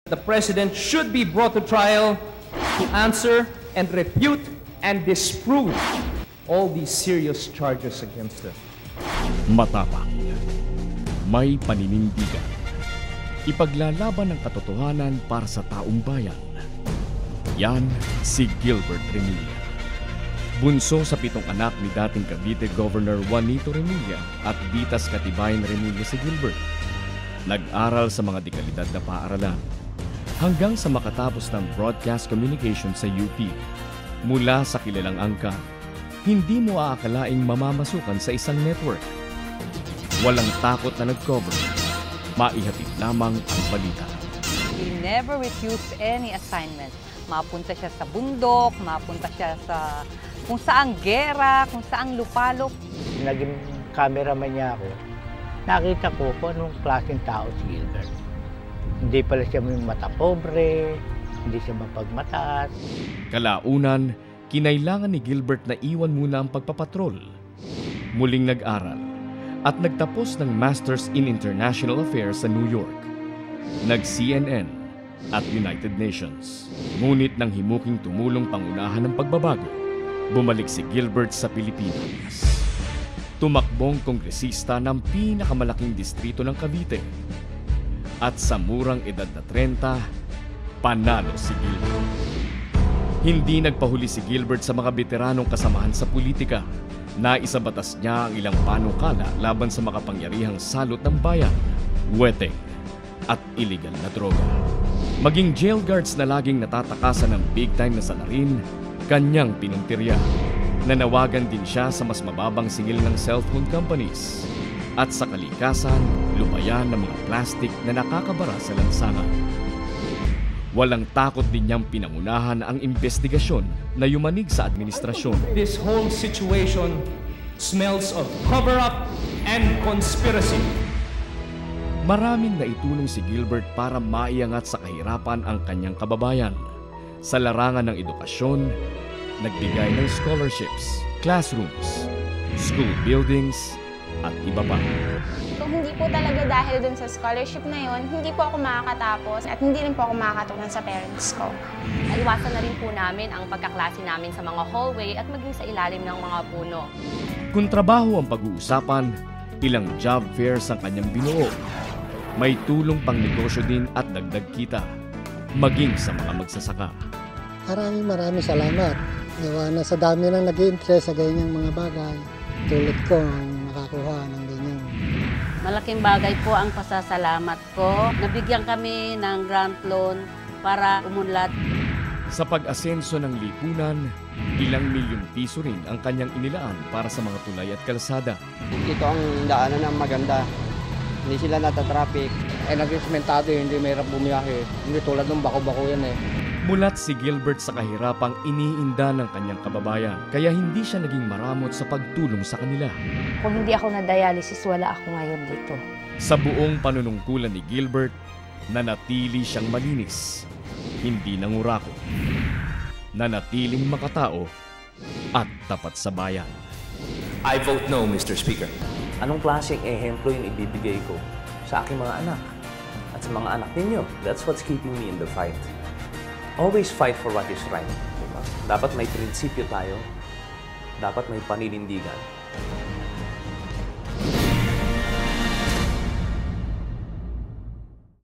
The president should be brought to trial to answer and refute and disprove all these serious charges against him. Matapang, may paninindigan, ipaglalaban ng katotohanan para sa taong bayan. Yan si Gilbert Remilla. Bunso sa 7 anak ni dating Cavite Governor Juanito Remilla at Vitas Katibayan Remilla si Gilbert. Nag-aral sa mga dekalidad na paaralan hanggang sa makatapos ng broadcast communication sa UP. Mula sa kilalang angka, hindi mo aakalaing mamamasukan sa isang network. Walang takot na nag-cover, maihatid lamang ang balita. He never refused any assignment. Mapunta siya sa bundok, mapunta siya sa kung saang gera, kung saang lupalop. Naging cameraman niya ako. Nakita ko kung anong klaseng tao si Gilbert. Hindi pala siya may mata pobre, hindi siya mapagmataas. Kalaunan, kinailangan ni Gilbert na iwan muna ang pagpapatrol. Muling nag-aral at nagtapos ng Masters in International Affairs sa New York. Nag-CNN at United Nations. Ngunit nang himuking tumulong pangunahan ng pagbabago, bumalik si Gilbert sa Pilipinas. Tumakbong kongresista ng pinakamalaking distrito ng Cavite. At sa murang edad na 30, panalo si Gilbert. Hindi nagpahuli si Gilbert sa mga veteranong kasamahan sa politika. Naisabatas niya ang ilang panukala laban sa makapangyarihang salot ng bayan, weteng at iligal na droga. Maging jail guards na laging natatakasan ng big time na salarin, kanyang pinuntirya. Nanawagan din siya sa mas mababang singil ng cellphone companies at sa kalikasan, lupayan ng mga plastik na nakakabara sa lansangan. Walang takot din niyang pinangunahan ang investigasyon na yumanig sa administrasyon. This whole situation smells of cover-up and conspiracy. Maraming naitulong si Gilbert para maiangat sa kahirapan ang kanyang kababayan. Sa larangan ng edukasyon, nagbigay ng scholarships, classrooms, school buildings, at iba pa. Kung hindi po talaga dahil dun sa scholarship na yon, hindi po ako makakatapos at hindi rin po ako makakatulong sa parents ko. Naiwasan na rin po namin ang pagkaklase namin sa mga hallway at maging sa ilalim ng mga puno. Kung trabaho ang pag-uusapan, ilang job fairs ang kanyang binuo. May tulong pang negosyo din at dagdag kita, maging sa mga magsasaka. Maraming salamat. Gawa na sa dami ng nag-i-interest sa ganyang mga bagay. Tulad ko ang nakakuha ng ganyan. Malaking bagay po ang pasasalamat ko. Nabigyan kami ng grant loan para umunlad. Sa pag-asenso ng lipunan, ilang milyong piso rin ang kanyang inilaan para sa mga tulay at kalsada. Ito ang daanan ng maganda. Hindi sila natatraffic. Naging sementado, hindi mahirap bumiyahe. Hindi tulad ng bako-bako yan eh. Mulat si Gilbert sa kahirapang iniinda ng kanyang kababayan, kaya hindi siya naging maramot sa pagtulong sa kanila. Kung hindi ako na-dialysis, wala ako ngayon dito. Sa buong panunungkulan ni Gilbert, nanatili siyang malinis, hindi nangurako, nanatiling makatao at tapat sa bayan. I vote no, Mr. Speaker. Anong klaseng ehemplo yung ibibigay ko sa aking mga anak at sa mga anak ninyo? That's what's keeping me in the fight. Always fight for what is right. Diba? Dapat may prinsipyo tayo. Dapat may paninindigan.